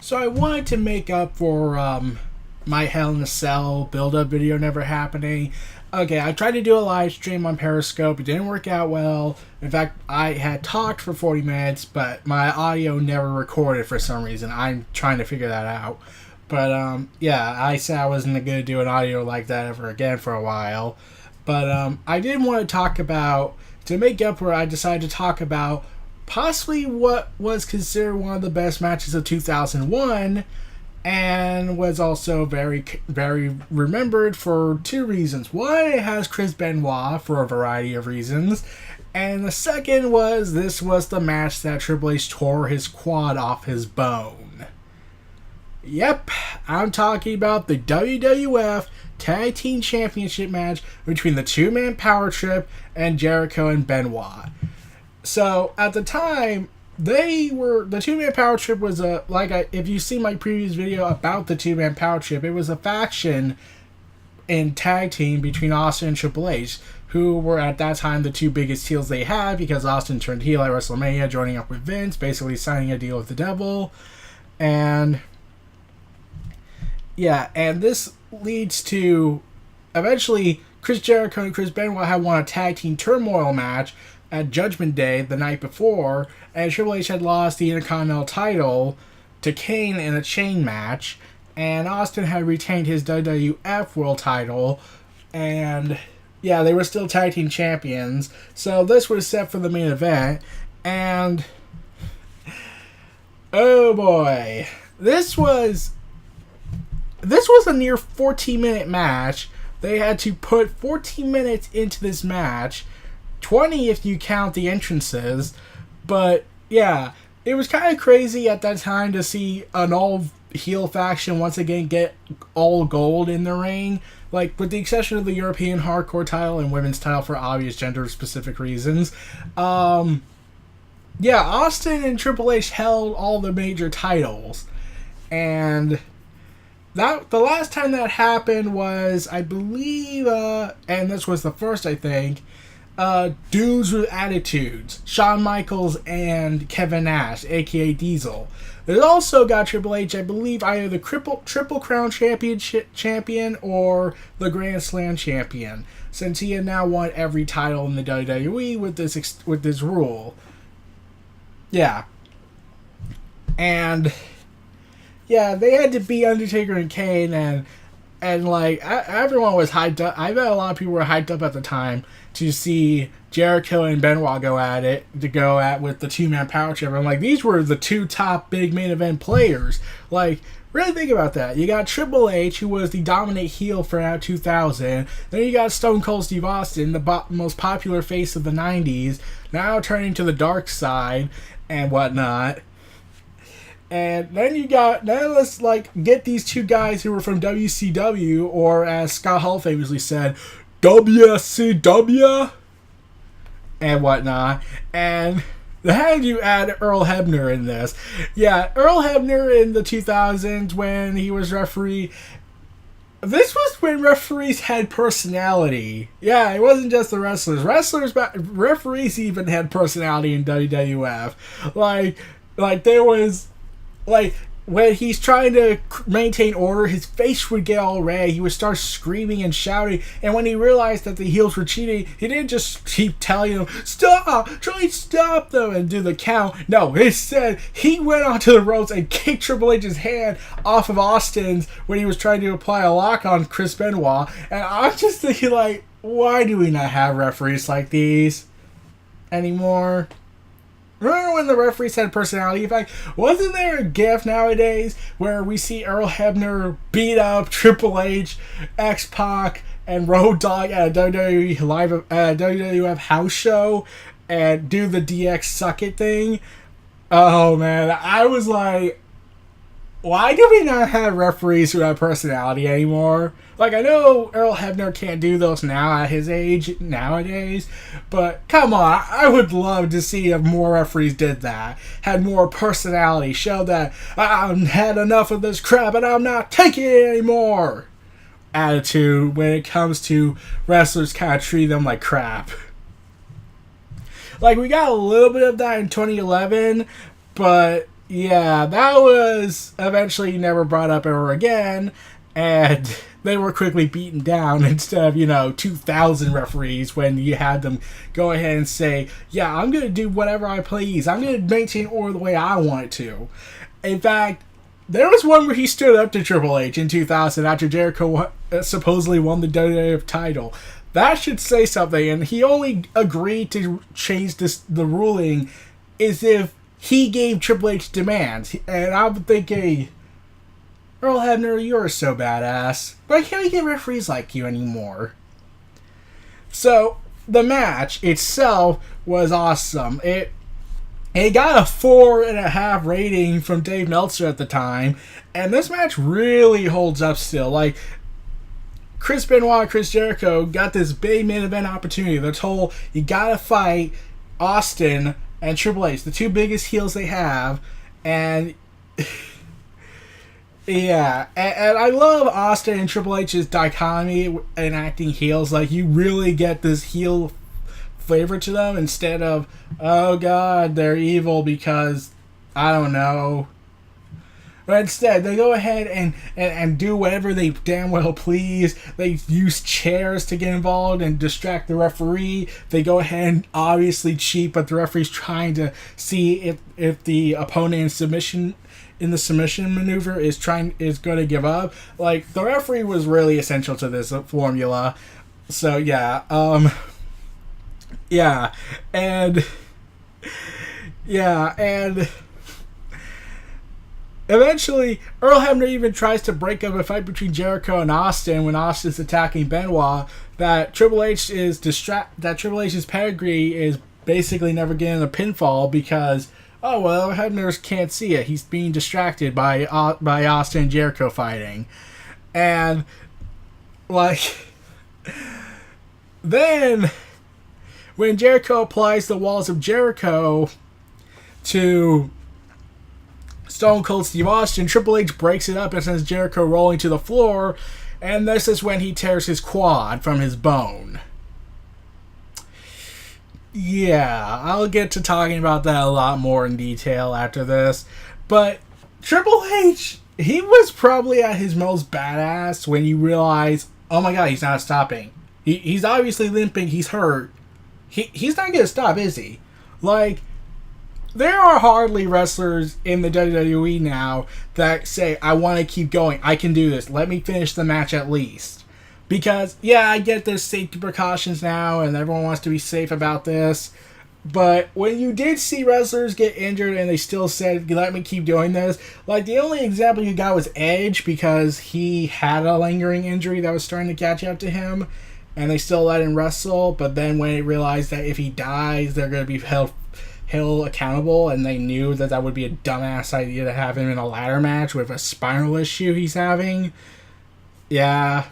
So I wanted to make up for my Hell in a Cell build-up video never happening. Okay, I tried to do a live stream on Periscope. It didn't work out well. In fact, I had talked for 40 minutes, but my audio never recorded for some reason. I'm trying to figure that out. But yeah, I said I wasn't going to do an audio like that ever again for a while. But I did want to talk about, to make up for it, I decided to talk about possibly what was considered one of the best matches of 2001 and was also very, very remembered for two reasons. One, it has Chris Benoit for a variety of reasons. And the second was, this was the match that Triple H tore his quad off his bone. Yep, I'm talking about the WWF Tag Team Championship match between the two-man Power Trip and Jericho and Benoit. So, at the time, the two-man Power Trip was if you see my previous video about the two-man Power Trip, it was a faction in tag team between Austin and Triple H, who were at that time the two biggest heels they had, because Austin turned heel at WrestleMania, joining up with Vince, basically signing a deal with the devil. And yeah, and this leads to, eventually, Chris Jericho and Chris Benoit had won a tag team turmoil match at Judgment Day the night before, and Triple H had lost the Intercontinental title to Kane in a chain match, and Austin had retained his WWF World title, and yeah, they were still tag team champions. So this was set for the main event, and oh boy, this was a near 14-minute match. They had to put 14 minutes into this match, 20 if you count the entrances. But yeah, it was kind of crazy at that time to see an all-heel faction once again get all gold in the ring. Like, with the exception of the European Hardcore title and Women's title for obvious gender-specific reasons. Yeah, Austin and Triple H held all the major titles. And the last time that happened was, I believe, and this was the first, I think, Dudes with Attitudes, Shawn Michaels and Kevin Nash, aka Diesel. It also got Triple H, I believe, either the Triple Crown champion or the Grand Slam champion, since he had now won every title in the WWE with this rule. Yeah. And yeah, they had to beat Undertaker and Kane, and like, everyone was hyped up. I bet a lot of people were hyped up at the time to see Jericho and Benoit go at with the two-man Power Trip. I'm like, these were the two top big main event players. Like, really think about that. You got Triple H, who was the dominant heel for 2000. Then you got Stone Cold Steve Austin, the most popular face of the 90s, now turning to the dark side and whatnot. And then let's get these two guys who were from WCW, or as Scott Hall famously said, WCW, and whatnot. And then you add Earl Hebner in this. Yeah, Earl Hebner in the 2000s when he was referee. This was when referees had personality. Yeah, it wasn't just the wrestlers. Referees even had personality in WWF. Like there was, like, when he's trying to maintain order, his face would get all red. He would start screaming and shouting. And when he realized that the heels were cheating, he didn't just keep telling them, "Stop! Try and stop them!" and do the count. No, instead, he went onto the ropes and kicked Triple H's hand off of Austin's when he was trying to apply a lock on Chris Benoit. And I'm just thinking, like, why do we not have referees like these anymore? Remember when the referees had personality? In fact, wasn't there a gif nowadays where we see Earl Hebner beat up Triple H, X-Pac, and Road Dogg at a WWF house show and do the DX suck it thing? Oh man, I was like, why do we not have referees who have personality anymore? Like, I know Earl Hebner can't do those now at his age nowadays, but come on, I would love to see if more referees did that. Had more personality, showed that I've had enough of this crap and I'm not taking it anymore attitude when it comes to wrestlers kind of treat them like crap. Like, we got a little bit of that in 2011, but Yeah, that was eventually never brought up ever again, and they were quickly beaten down instead of, 2,000 referees when you had them go ahead and say, yeah, I'm going to do whatever I please. I'm going to maintain order the way I want it to. In fact, there was one where he stood up to Triple H in 2000 after Jericho supposedly won the WWF title. That should say something, and he only agreed to change the ruling is if he gave Triple H demands. And I'm thinking, Earl Hebner, you're so badass. Why can't we get referees like you anymore? So, the match itself was awesome. It got a 4.5 rating from Dave Meltzer at the time, and this match really holds up still. Like, Chris Benoit and Chris Jericho got this big main event opportunity. They're told, you gotta fight Austin and Triple H, the two biggest heels they have, and yeah, and I love Austin and Triple H's dichotomy in acting heels. Like, you really get this heel flavor to them instead of, oh god, they're evil because, I don't know. But instead, they go ahead and do whatever they damn well please. They use chairs to get involved and distract the referee. They go ahead and obviously cheat, but the referee's trying to see if the opponent in the submission maneuver is going to give up. Like, the referee was really essential to this formula. So yeah, and eventually, Earl Hebner even tries to break up a fight between Jericho and Austin when Austin's attacking Benoit. That Triple H's pedigree is basically never getting a pinfall because, oh well, Hebner can't see it. He's being distracted by Austin and Jericho fighting, and like then when Jericho applies the walls of Jericho to Stone Cold Steve Austin, Triple H breaks it up and sends Jericho rolling to the floor, and this is when he tears his quad from his bone. Yeah, I'll get to talking about that a lot more in detail after this, but Triple H, he was probably at his most badass when you realize, oh my god, he's not stopping. He's obviously limping, he's hurt. He's not going to stop, is he? Like, there are hardly wrestlers in the WWE now that say, I want to keep going. I can do this. Let me finish the match at least. Because, yeah, I get there's safety precautions now, and everyone wants to be safe about this. But when you did see wrestlers get injured and they still said, let me keep doing this, like, the only example you got was Edge because he had a lingering injury that was starting to catch up to him, and they still let him wrestle. But then when they realized that if he dies, they're going to be held accountable, and they knew that that would be a dumbass idea to have him in a ladder match with a spinal issue he's having. Yeah.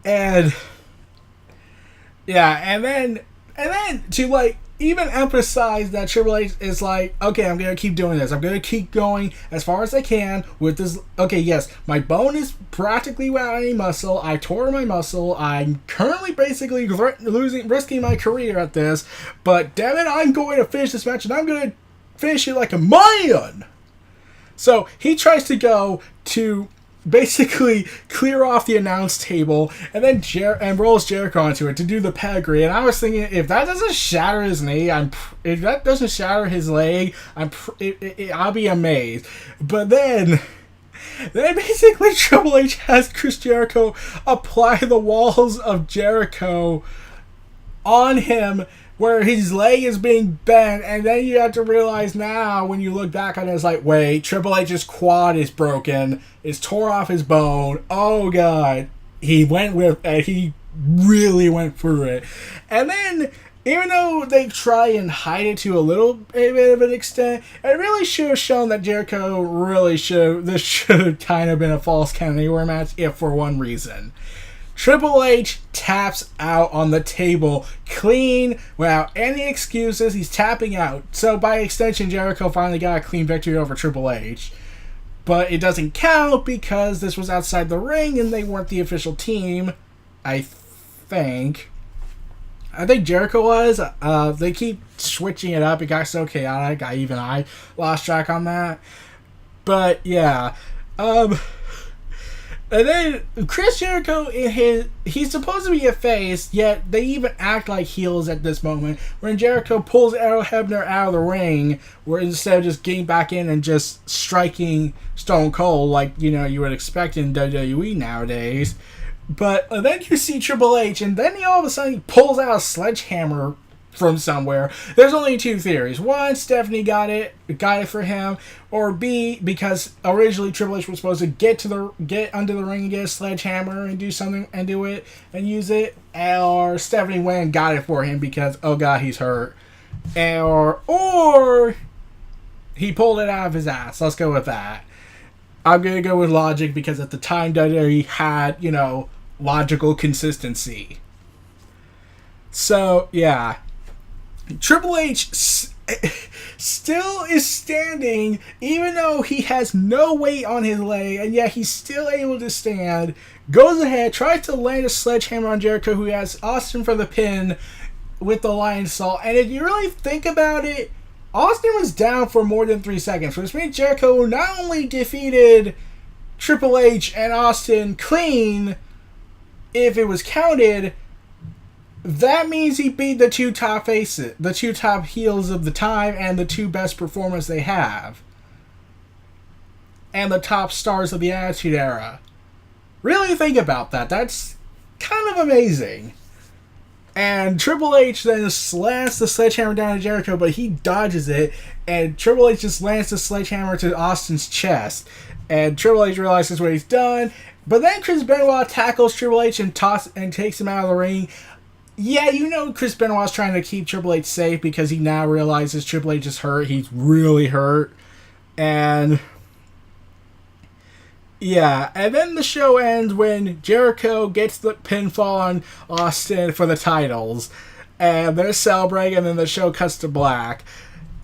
And then to, like, even emphasize that Triple H is like, okay, I'm going to keep doing this. I'm going to keep going as far as I can with this. Okay, yes, my bone is practically without any muscle. I tore my muscle. I'm currently basically risking my career at this. But damn it, I'm going to finish this match, and I'm going to finish it like a man. So he tries to go to basically clear off the announce table and then rolls Jericho onto it to do the pedigree. And I was thinking, if that doesn't shatter his knee, if that doesn't shatter his leg, I'll be amazed. But then basically Triple H has Chris Jericho apply the walls of Jericho on him where his leg is being bent, and then you have to realize now when you look back on it, it's like, wait, Triple H's quad is broken, it's tore off his bone, oh god, he really went through it. And then, even though they try and hide it to a little bit of an extent, it really should have shown that Jericho this should have kind of been a false count anywhere match, if for one reason. Triple H taps out on the table, clean, without any excuses. He's tapping out. So by extension, Jericho finally got a clean victory over Triple H. But it doesn't count because this was outside the ring and they weren't the official team, I think. I think Jericho was. They keep switching it up. It got so chaotic. I lost track on that. But yeah, and then Chris Jericho he's supposed to be a face, yet they even act like heels at this moment. When Jericho pulls Earl Hebner out of the ring, where instead of just getting back in and just striking Stone Cold like you would expect in WWE nowadays. But then you see Triple H, and then all of a sudden he pulls out a sledgehammer from somewhere. There's only two theories. One, Stephanie got it for him, or B, because originally Triple H was supposed to get under the ring and get a sledgehammer and do something and do it and use it, or Stephanie went and got it for him because oh god he's hurt, or he pulled it out of his ass. Let's go with that. I'm gonna go with logic because at the time WWE had logical consistency. So yeah. Triple H still is standing, even though he has no weight on his leg, and yet he's still able to stand. Goes ahead, tries to land a sledgehammer on Jericho, who has Austin for the pin with the Lion Salt. And if you really think about it, Austin was down for more than 3 seconds, which means Jericho not only defeated Triple H and Austin clean, if it was counted, that means he beat the two top faces, the two top heels of the time, and the two best performers they have. And the top stars of the Attitude Era. Really think about that. That's kind of amazing. And Triple H then slams the sledgehammer down to Jericho, but he dodges it, and Triple H just lands the sledgehammer to Austin's chest. And Triple H realizes what he's done, but then Chris Benoit tackles Triple H and takes him out of the ring. Yeah, Chris Benoit's trying to keep Triple H safe because he now realizes Triple H is hurt. He's really hurt. And yeah, and then the show ends when Jericho gets the pinfall on Austin for the titles. And they're celebrating, and then the show cuts to black.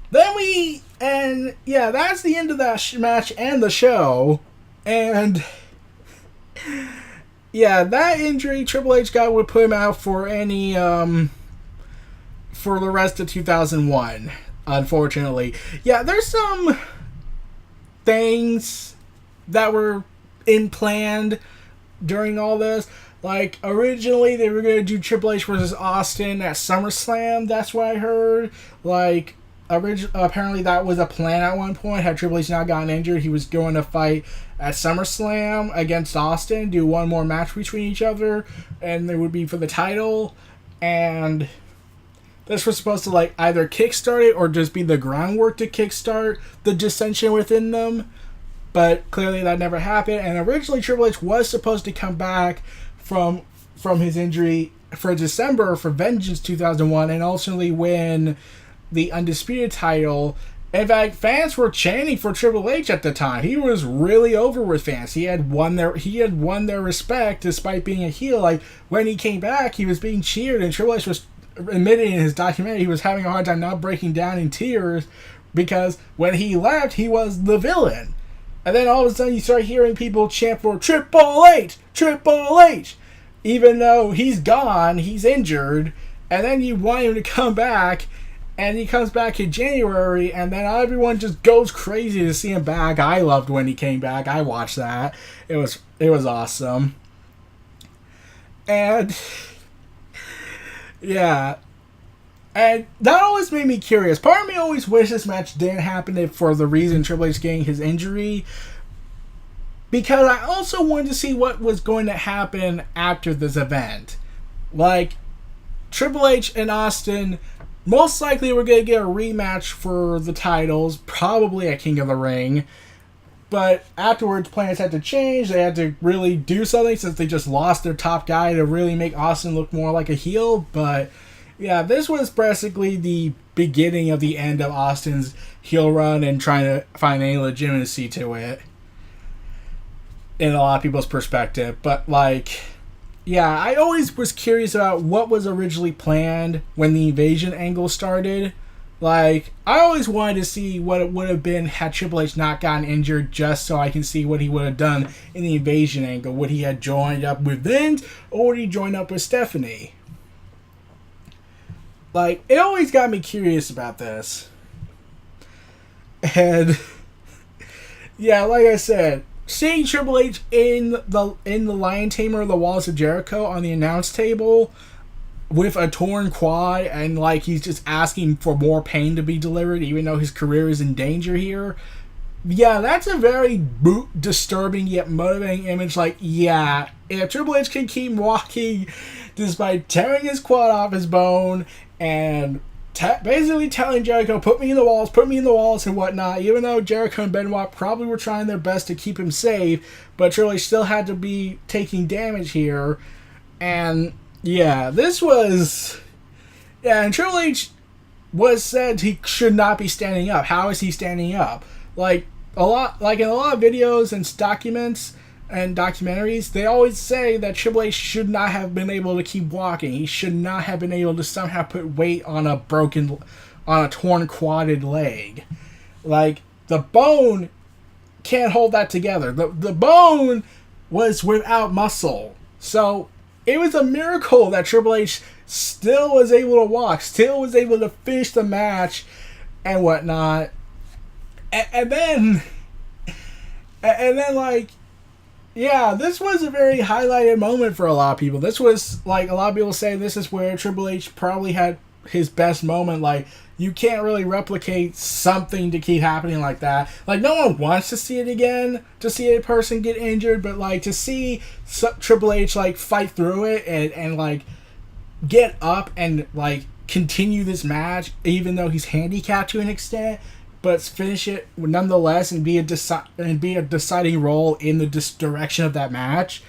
That's the end of that match and the show. And yeah, that injury Triple H got would put him out for any for the rest of 2001, unfortunately. Yeah, there's some things that were planned during all this. Like, originally they were going to do Triple H versus Austin at SummerSlam, that's what I heard. Like, apparently that was a plan at one point. Had Triple H not gotten injured, he was going to fight at SummerSlam against Austin, do one more match between each other, and it would be for the title. And this was supposed to either kickstart it or just be the groundwork to kickstart the dissension within them. But clearly that never happened. And originally Triple H was supposed to come back from his injury for December for Vengeance 2001 and ultimately win the Undisputed title. In fact, fans were chanting for Triple H at the time. He was really over with fans. He had won their respect despite being a heel. When he came back, he was being cheered, and Triple H was admitting in his documentary he was having a hard time not breaking down in tears because when he left, he was the villain. And then all of a sudden, you start hearing people chant for Triple H, Triple H, even though he's gone, he's injured, and then you want him to come back. And he comes back in January, and then everyone just goes crazy to see him back. I loved when he came back. I watched that. It was awesome. And yeah. And that always made me curious. Part of me always wished this match didn't happen for the reason Triple H getting his injury. Because I also wanted to see what was going to happen after this event. Triple H and Austin, most likely we're going to get a rematch for the titles, probably at King of the Ring. But afterwards, plans had to change. They had to really do something since they just lost their top guy to really make Austin look more like a heel. But yeah, this was basically the beginning of the end of Austin's heel run and trying to find any legitimacy to it in a lot of people's perspective. But yeah, I always was curious about what was originally planned when the invasion angle started. I always wanted to see what it would have been had Triple H not gotten injured, just so I can see what he would have done in the invasion angle. Would he have joined up with Vince, or would he join up with Stephanie? Like, it always got me curious about this. And yeah, like I said, seeing Triple H in the Lion Tamer of the Walls of Jericho on the announce table with a torn quad, and like he's just asking for more pain to be delivered even though his career is in danger here. Yeah, that's a very disturbing yet motivating image. Like, yeah, if Triple H can keep walking despite tearing his quad off his bone and basically telling Jericho, put me in the walls and whatnot, even though Jericho and Benoit probably were trying their best to keep him safe, but Triple H still had to be taking damage here. And yeah, this was... Yeah, and Triple H was said he should not be standing up. How is he standing up? Like in a lot of videos and documents and documentaries, they always say that Triple H should not have been able to keep walking. He should not have been able to somehow put weight on a torn quadded leg. Like, the bone can't hold that together. The bone was without muscle. So it was a miracle that Triple H still was able to walk, still was able to finish the match and whatnot. And then, like, yeah, this was a very highlighted moment for a lot of people. This was, like, a lot of people say this is where Triple H probably had his best moment. Like, you can't really replicate something to keep happening like that. Like, no one wants to see it again, to see a person get injured, but, like, to see Triple H, like, fight through it and like, get up and, like, continue this match, even though he's handicapped to an extent, but finish it nonetheless and be a deciding role in the direction of that match.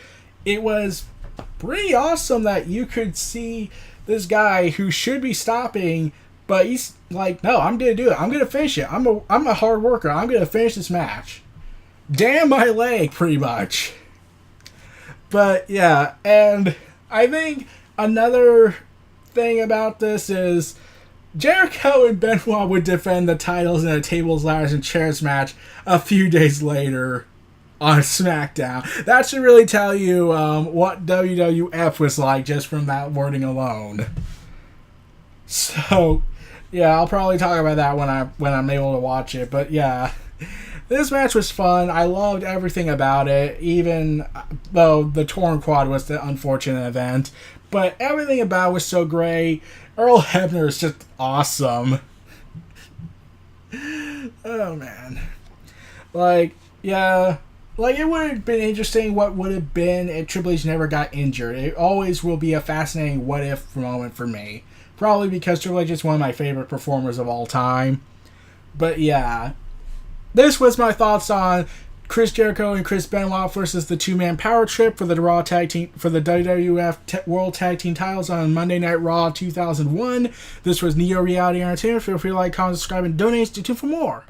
It was pretty awesome that you could see this guy who should be stopping, but he's like, no, I'm gonna do it. I'm gonna finish it. I'm a hard worker. I'm gonna finish this match. Damn my leg, pretty much. But yeah, and I think another thing about this is Jericho and Benoit would defend the titles in a tables, ladders, and chairs match a few days later on SmackDown. That should really tell you what WWF was like just from that wording alone. So, yeah, I'll probably talk about that when I'm able to watch it. But yeah, this match was fun. I loved everything about it, even though the torn quad was the unfortunate event. But everything about it was so great. Earl Hebner is just awesome. Oh, man. Like, yeah. Like, it would have been interesting what would have been if Triple H never got injured. It always will be a fascinating what-if moment for me. Probably because Triple H is one of my favorite performers of all time. But, yeah. This was my thoughts on Chris Jericho and Chris Benoit versus the two-man power trip for the Raw Tag Team for the WWF World Tag Team titles on Monday Night Raw 2001. This was Neo Reality Entertainment. Feel free to like, comment, subscribe, and donate. Stay tuned for more.